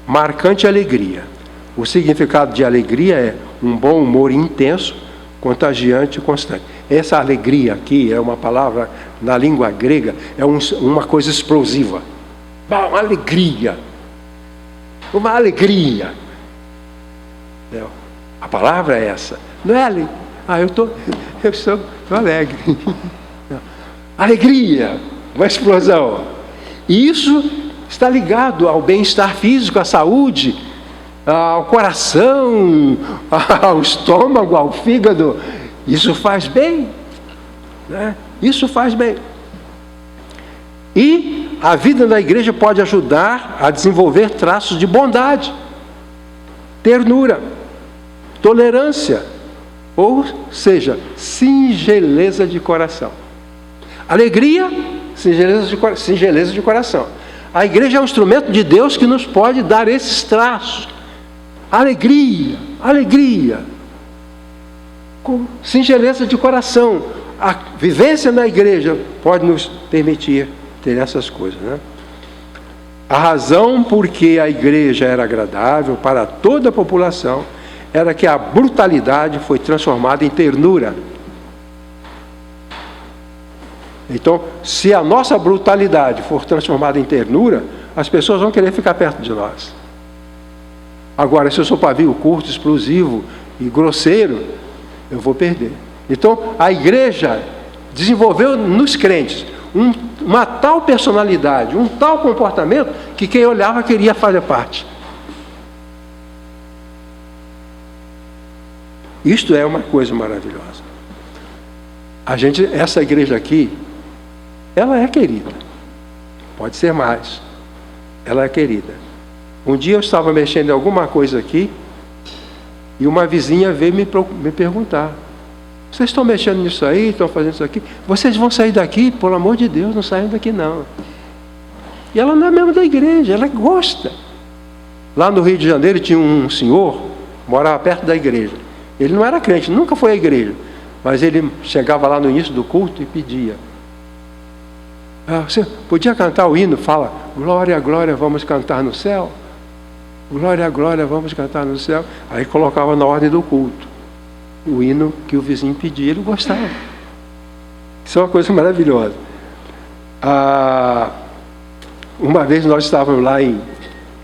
marcante alegria. O significado de alegria é um bom humor intenso, contagiante e constante. Essa alegria aqui é uma palavra, na língua grega, é uma coisa explosiva. Uma alegria. uma alegria. A palavra é essa. Não é alegria. Eu sou alegre. Alegria, uma explosão. E isso está ligado ao bem-estar físico, à saúde, ao coração, ao estômago, ao fígado. Isso faz bem, né? Isso faz bem. E a vida na igreja pode ajudar a desenvolver traços de bondade, ternura, tolerância, ou seja, singeleza de coração. Alegria, singeleza de coração. A igreja é um instrumento de Deus que nos pode dar esses traços. Alegria, com singeleza de coração. A vivência na igreja pode nos permitir ter essas coisas, né? A razão por que a igreja era agradável para toda a população era que a brutalidade foi transformada em ternura. Então, se a nossa brutalidade for transformada em ternura, as pessoas vão querer ficar perto de nós. Agora, se eu sou pavio curto, explosivo e grosseiro, eu vou perder. Então, a igreja desenvolveu nos crentes uma tal personalidade, um tal comportamento, que quem olhava queria fazer parte. Isto é uma coisa maravilhosa. Essa igreja aqui, ela é querida. Pode ser mais. Ela é querida. Um dia eu estava mexendo em alguma coisa aqui e uma vizinha veio me perguntar: vocês estão mexendo nisso aí? Estão fazendo isso aqui? Vocês vão sair daqui? Pelo amor de Deus, não saiam daqui não. E ela não é mesmo da igreja, ela gosta. Lá no Rio de Janeiro tinha um senhor, morava perto da igreja. Ele não era crente, nunca foi à igreja. Mas ele chegava lá no início do culto e pedia: você podia cantar o hino? Fala: glória, glória, vamos cantar no céu. Glória, glória, vamos cantar no céu. Aí colocava na ordem do culto o hino que o vizinho pedia, ele gostava. Isso é uma coisa maravilhosa. Uma vez nós estávamos lá em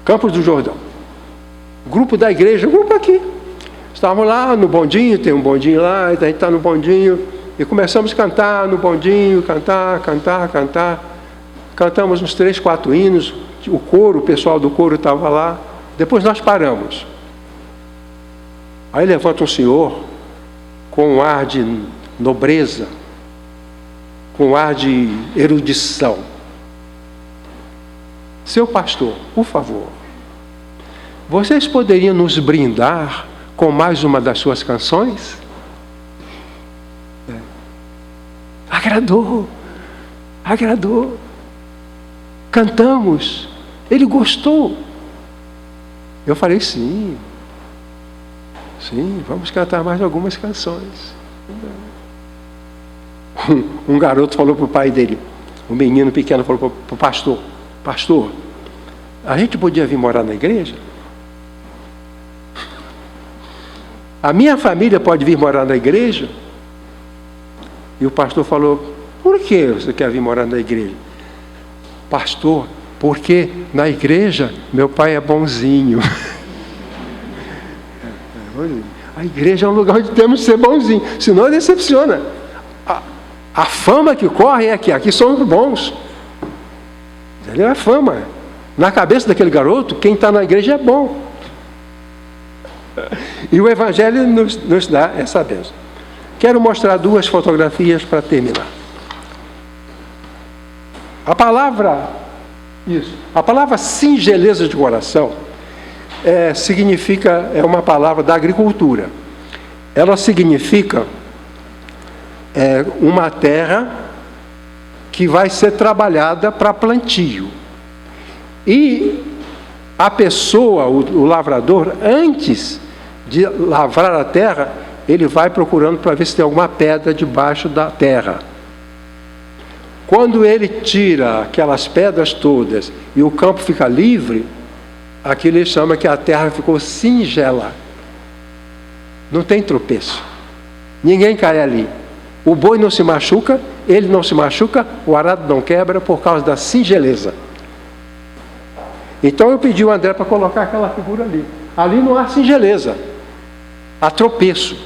Campos do Jordão, grupo da igreja, grupo aqui. Estávamos lá no bondinho, tem um bondinho lá, a gente está no bondinho, e começamos a cantar no bondinho, cantar. Cantamos uns 3, 4 hinos, o pessoal do coro estava lá. Depois nós paramos. Aí levanta um senhor com um ar de nobreza, com um ar de erudição: seu pastor, por favor, vocês poderiam nos brindar com mais uma das suas canções? Agradou. Cantamos. Ele gostou. Eu falei: sim, vamos cantar mais algumas canções. Um garoto falou para o pai dele, um menino pequeno falou para o pastor: pastor, a gente podia vir morar na igreja? A minha família pode vir morar na igreja? E o pastor falou: por que você quer vir morar na igreja? Pastor, porque na igreja meu pai é bonzinho. A igreja é um lugar onde temos que ser bonzinho, senão decepciona. A fama que corre é que aqui somos bons. Entendeu? É fama. Na cabeça daquele garoto, quem está na igreja é bom. E o Evangelho nos dá essa bênção. Quero mostrar 2 fotografias para terminar. A palavra singeleza de coração é uma palavra da agricultura. Ela significa uma terra que vai ser trabalhada para plantio. E a pessoa, o lavrador, antes de lavrar a terra, ele vai procurando para ver se tem alguma pedra debaixo da terra. Quando ele tira aquelas pedras todas e o campo fica livre, aquilo ele chama que a terra ficou singela. Não tem tropeço. Ninguém cai ali. O boi não se machuca, ele não se machuca, o arado não quebra por causa da singeleza. Então eu pedi ao André para colocar aquela figura ali. Ali não há singeleza, há tropeço.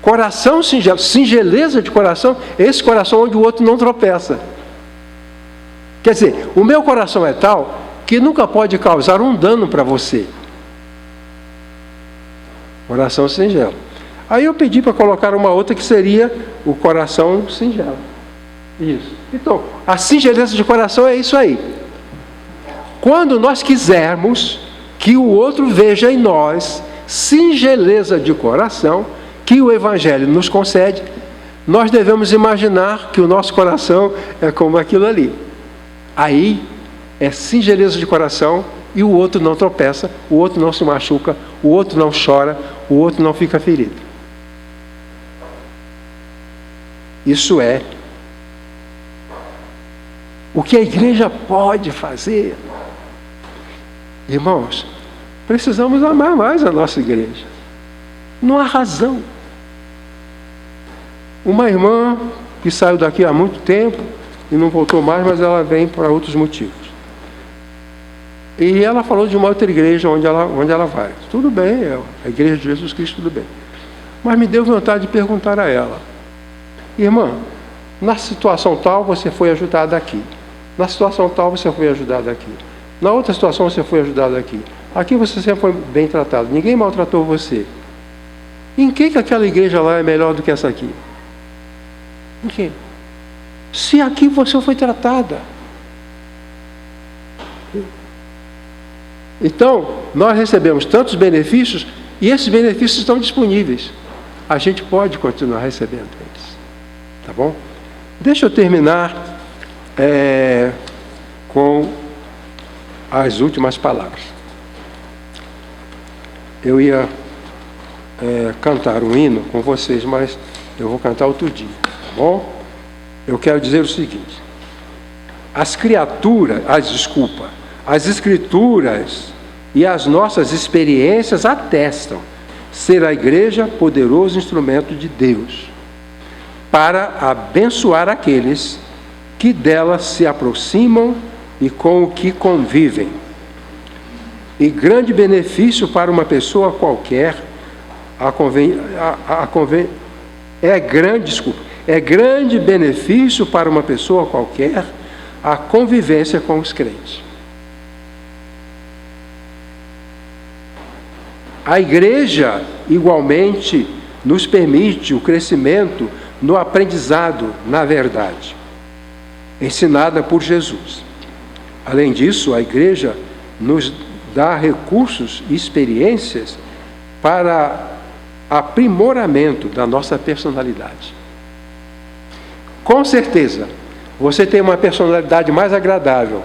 Coração singelo, singeleza de coração, esse coração onde o outro não tropeça. Quer dizer, o meu coração é tal que nunca pode causar um dano para você. Coração singelo. Aí eu pedi para colocar uma outra que seria o coração singelo. Isso. Então, a singeleza de coração é isso aí. Quando nós quisermos que o outro veja em nós singeleza de coração, que o Evangelho nos concede, nós devemos imaginar que o nosso coração é como aquilo ali. Aí é singeleza de coração e o outro não tropeça, o outro não se machuca, o outro não chora, o outro não fica ferido. Isso é o que a igreja pode fazer. Irmãos, precisamos amar mais a nossa igreja. Não há razão. Uma irmã que saiu daqui há muito tempo e não voltou mais, mas ela vem por outros motivos. E ela falou de uma outra igreja onde ela vai. Tudo bem, é a igreja de Jesus Cristo, tudo bem. Mas me deu vontade de perguntar a ela: irmã, na situação tal você foi ajudada aqui. Na situação tal você foi ajudada aqui. Na outra situação você foi ajudada aqui. Aqui você sempre foi bem tratado. Ninguém maltratou você. Em que aquela igreja lá é melhor do que essa aqui? Em que? Se aqui você foi tratada. Então, nós recebemos tantos benefícios e esses benefícios estão disponíveis. A gente pode continuar recebendo eles. Tá bom? Deixa eu terminar com as últimas palavras. Eu ia cantar um hino com vocês, mas eu vou cantar outro dia. Tá bom? Eu quero dizer o seguinte: as Escrituras e as nossas experiências atestam ser a igreja poderoso instrumento de Deus para abençoar aqueles que dela se aproximam e com o que convivem. E grande benefício para uma pessoa qualquer é grande benefício para uma pessoa qualquer a convivência com os crentes. A igreja, igualmente, nos permite o crescimento no aprendizado na verdade, ensinada por Jesus. Além disso, a igreja nos dá recursos e experiências para aprimoramento da nossa personalidade. Com certeza, você tem uma personalidade mais agradável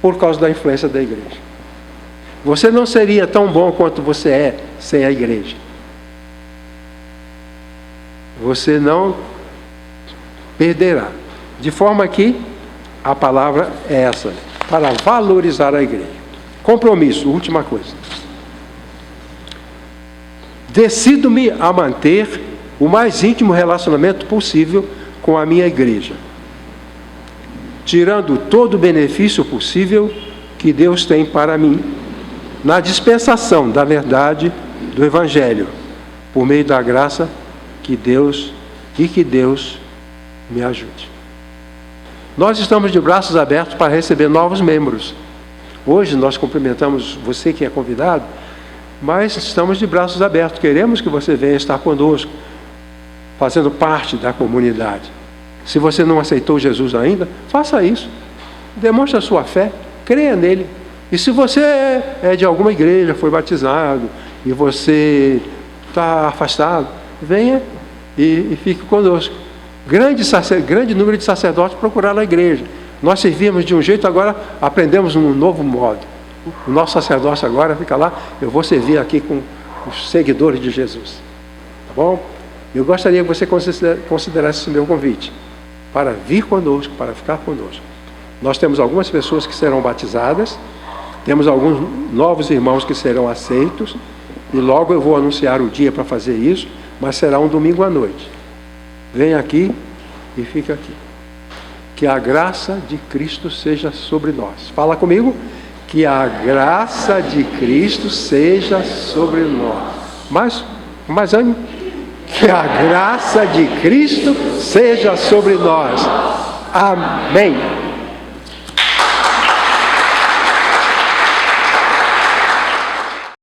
por causa da influência da igreja. Você não seria tão bom quanto você é sem a igreja. Você não perderá. De forma que a palavra é essa, para valorizar a igreja. Compromisso, última coisa. Decido-me a manter o mais íntimo relacionamento possível com a minha igreja, tirando todo o benefício possível que Deus tem para mim, na dispensação da verdade do Evangelho, por meio da graça que Deus me ajude. Nós estamos de braços abertos para receber novos membros. Hoje nós cumprimentamos você que é convidado, mas estamos de braços abertos. Queremos que você venha estar conosco, fazendo parte da comunidade. Se você não aceitou Jesus ainda, faça isso. Demonstre a sua fé, creia nele. E se você é de alguma igreja, foi batizado, e você está afastado, venha e fique conosco. Grande número de sacerdotes procuraram a igreja. Nós servíamos de um jeito, agora aprendemos um novo modo. O nosso sacerdócio agora fica lá, eu vou servir aqui com os seguidores de Jesus. Tá bom? Eu gostaria que você considerasse esse meu convite, para vir conosco, para ficar conosco. Nós temos algumas pessoas que serão batizadas, temos alguns novos irmãos que serão aceitos, e logo eu vou anunciar o dia para fazer isso, mas será um domingo à noite. Venha aqui e fique aqui. Que a graça de Cristo seja sobre nós. Fala comigo. Que a graça de Cristo seja sobre nós. Mais ânimo. Que a graça de Cristo seja sobre nós. Amém.